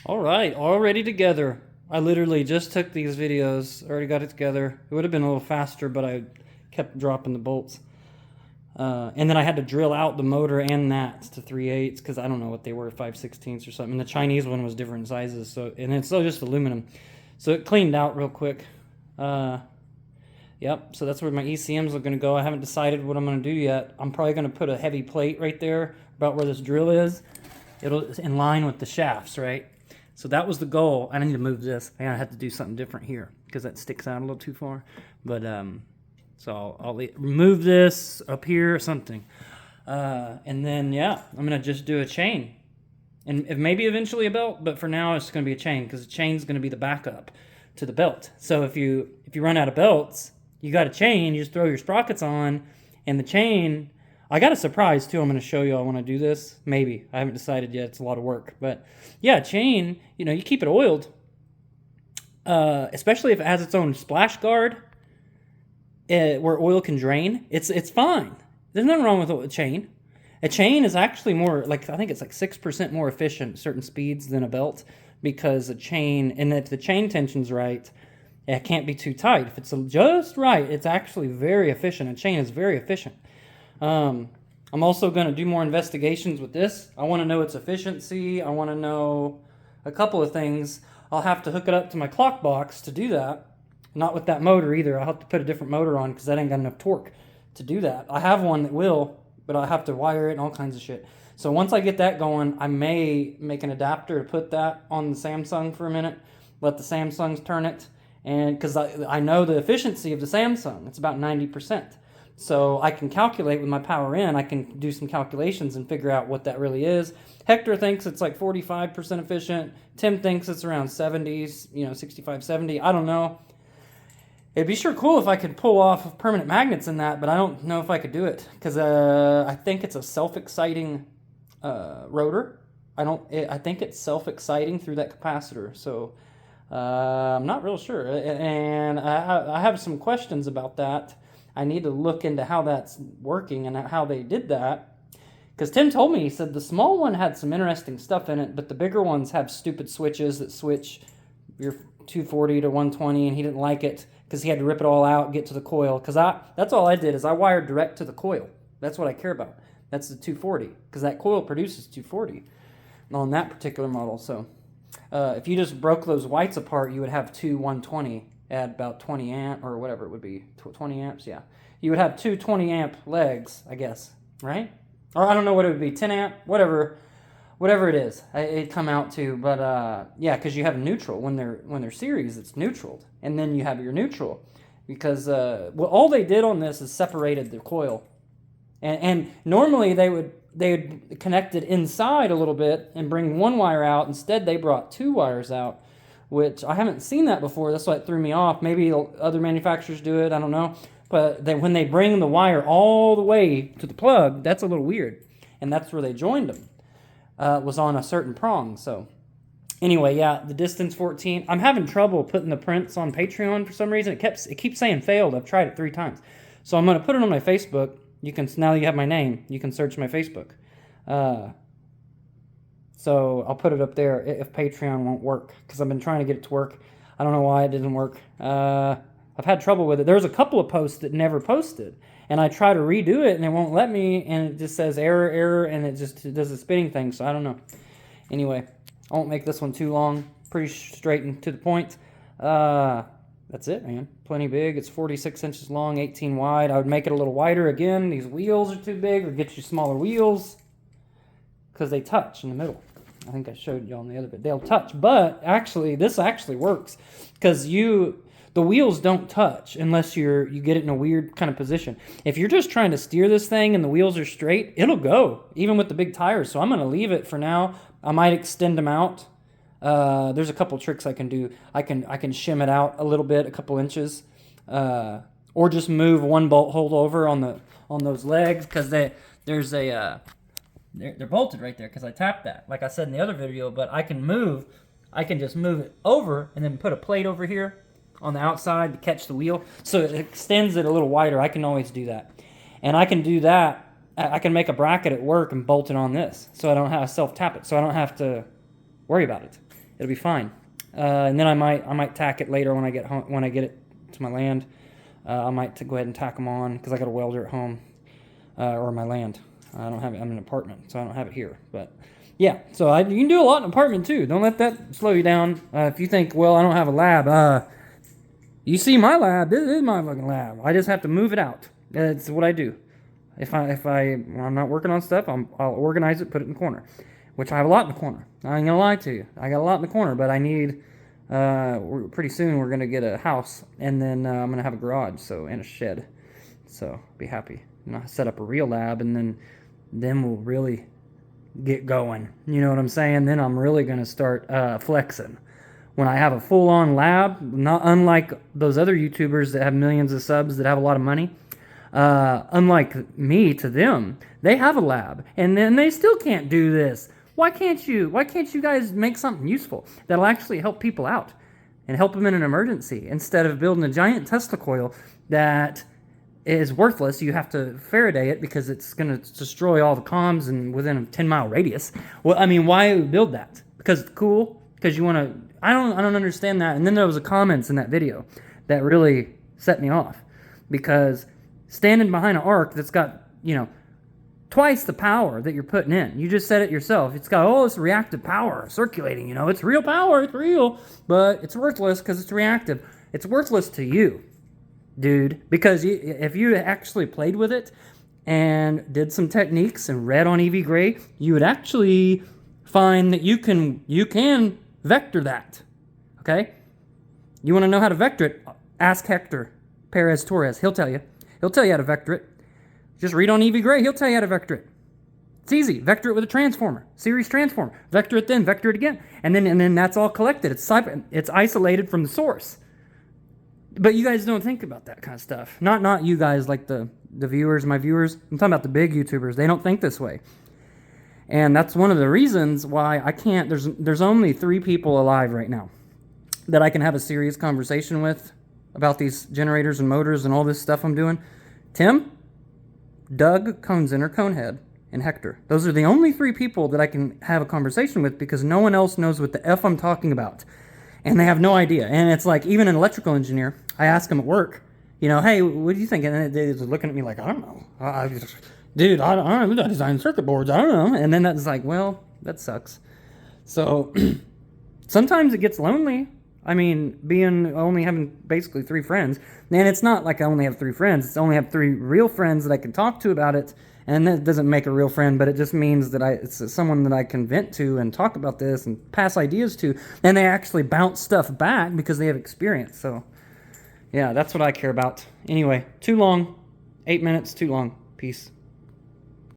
All right, already together. I literally just took these videos, already got it together. It would have been a little faster, but I kept dropping the bolts. And then I had to drill out the motor and that to 3/8 because I don't know what they were, 5/16 or something. And the Chinese one was different sizes, so and it's still just aluminum. So it cleaned out real quick. Yep, so that's where my ECMs are going to go. I haven't decided what I'm going to do yet. I'm probably going to put a heavy plate right there about where this drill is. It's in line with the shafts, right? So that was the goal. I need to move this. I have to do something different here because that sticks out a little too far. But so I'll remove this up here or something. And then, yeah, I'm going to just do a chain. And maybe eventually a belt, but for now it's going to be a chain because the chain's going to be the backup to the belt. So if you run out of belts, you got a chain, you just throw your sprockets on, and the chain, I got a surprise too. I'm going to show you. I want to do this. Maybe. I haven't decided yet. It's a lot of work. But yeah, chain, you keep it oiled, especially if it has its own splash guard where oil can drain. It's fine. There's nothing wrong with a chain. A chain is actually more, I think it's 6% more efficient at certain speeds than a belt because a chain, and if the chain tension's right, it can't be too tight. If it's just right, it's actually very efficient. A chain is very efficient. I'm also going to do more investigations with this. I want to know its efficiency. I want to know a couple of things. I'll have to hook it up to my clock box to do that. Not with that motor either. I'll have to put a different motor on because that ain't got enough torque to do that. I have one that will, but I'll have to wire it and all kinds of shit. So once I get that going, I may make an adapter to put that on the Samsung for a minute, let the Samsungs turn it, and because I know the efficiency of the Samsung. It's about 90%. So I can calculate with my power in. I can do some calculations and figure out what that really is. Hector thinks it's 45% efficient. Tim thinks it's around 70s, 65, 70. I don't know. It'd be sure cool if I could pull off permanent magnets in that, but I don't know if I could do it because I think it's a self-exciting rotor. I think it's self-exciting through that capacitor. So I'm not real sure, and I have some questions about that. I need to look into how that's working and how they did that. Because Tim told me, he said the small one had some interesting stuff in it, but the bigger ones have stupid switches that switch your 240 to 120, and he didn't like it because he had to rip it all out, get to the coil. Because that's all I did is I wired direct to the coil. That's what I care about. That's the 240 because that coil produces 240 on that particular model. So if you just broke those whites apart, you would have two 120 at about 20 amp or whatever it would be, 20 amps, yeah. You would have two 20 amp legs, I guess, right? Or I don't know what it would be, 10 amp, whatever it is, it'd come out to. But yeah, because you have neutral when they're series, it's neutral, and then you have your neutral because all they did on this is separated the coil, and normally they would connect it inside a little bit and bring one wire out. Instead, they brought two wires out, which I haven't seen that before. That's why it threw me off. Maybe other manufacturers do it. I don't know. But when they bring the wire all the way to the plug, that's a little weird. And that's where they joined them. Was on a certain prong. So anyway, yeah, the distance 14. I'm having trouble putting the prints on Patreon for some reason. It keeps saying failed. I've tried it 3 times. So I'm going to put it on my Facebook. Now you have my name, you can search my Facebook. So I'll put it up there if Patreon won't work, because I've been trying to get it to work. I don't know why it didn't work. I've had trouble with it. There's a couple of posts that never posted, and I try to redo it, and it won't let me, and it just says error, and it just does a spinning thing, so I don't know. Anyway, I won't make this one too long. Pretty straight and to the point. That's it, man. Plenty big. It's 46 inches long, 18 wide. I would make it a little wider again. These wheels are too big, or get you smaller wheels because they touch in the middle. I think I showed you on the other bit. They'll touch, but actually, this actually works because the wheels don't touch unless you get it in a weird kind of position. If you're just trying to steer this thing and the wheels are straight, it'll go, even with the big tires. So I'm going to leave it for now. I might extend them out. There's a couple tricks I can do. I can shim it out a little bit, a couple inches, or just move one bolt hold over on those legs because they're bolted right there because I tapped that, like I said in the other video. But I can just move it over and then put a plate over here on the outside to catch the wheel, so it extends it a little wider. I can always do that, and I can do that. I can make a bracket at work and bolt it on this, so I don't have to self tap it, so I don't have to worry about it. It'll be fine. And then I might tack it later when I get home, when I get it to my land. I might go ahead and tack them on because I got a welder at home or my land. I don't have it. I'm in an apartment, so I don't have it here. But yeah, so you can do a lot in an apartment too. Don't let that slow you down. If you think, well, I don't have a lab, you see my lab. This is my fucking lab. I just have to move it out. That's what I do. I'm not working on stuff, I'll organize it, put it in the corner, which I have a lot in the corner. I ain't gonna lie to you. I got a lot in the corner, but I need. Pretty soon we're gonna get a house, and then I'm gonna have a garage, and a shed. So be happy. And I'll set up a real lab, and then we'll really get going. You know what I'm saying? Then I'm really gonna start flexing. When I have a full-on lab, not unlike those other YouTubers that have millions of subs that have a lot of money. Unlike me to them, they have a lab, and then they still can't do this. Why can't you guys make something useful that'll actually help people out and help them in an emergency instead of building a giant Tesla coil that is worthless? You have to Faraday it because it's going to destroy all the comms and within a 10-mile radius. Well, I mean, why build that? Because it's cool? Because you want to... I don't understand that. And then there was a comments in that video that really set me off, because standing behind an arc that's got, twice the power that you're putting in. You just said it yourself. It's got all this reactive power circulating, it's real power, it's real, but it's worthless because it's reactive. It's worthless to you, dude, because if you actually played with it and did some techniques and read on EV Gray, you would actually find that you can vector that, okay? You want to know how to vector it? Ask Hector Perez Torres. He'll tell you how to vector it. Just read on EV Gray. He'll tell you how to vector it. It's easy. Vector it with a transformer, series transformer. Vector it then, vector it again. And then that's all collected. It's isolated from the source. But you guys don't think about that kind of stuff. Not you guys, like the viewers, my viewers. I'm talking about the big YouTubers. They don't think this way. And that's one of the reasons why I can't... There's only 3 people alive right now that I can have a serious conversation with about these generators and motors and all this stuff I'm doing. Tim, Doug Conzen or Conehead, and Hector. Those are the only 3 people that I can have a conversation with, because no one else knows what the F I'm talking about. And they have no idea. And it's like, even an electrical engineer, I ask them at work, hey, what do you think? And they're looking at me like, I don't know. I don't know. Design circuit boards. I don't know. And then that's like, well, that sucks. So sometimes it gets lonely. I mean, only having basically 3 friends. And it's not like I only have 3 friends. It's only have 3 real friends that I can talk to about it. And that doesn't make a real friend, but it just means that it's someone that I can vent to and talk about this and pass ideas to. And they actually bounce stuff back because they have experience. So, yeah, that's what I care about. Anyway, too long. 8 minutes, too long. Peace.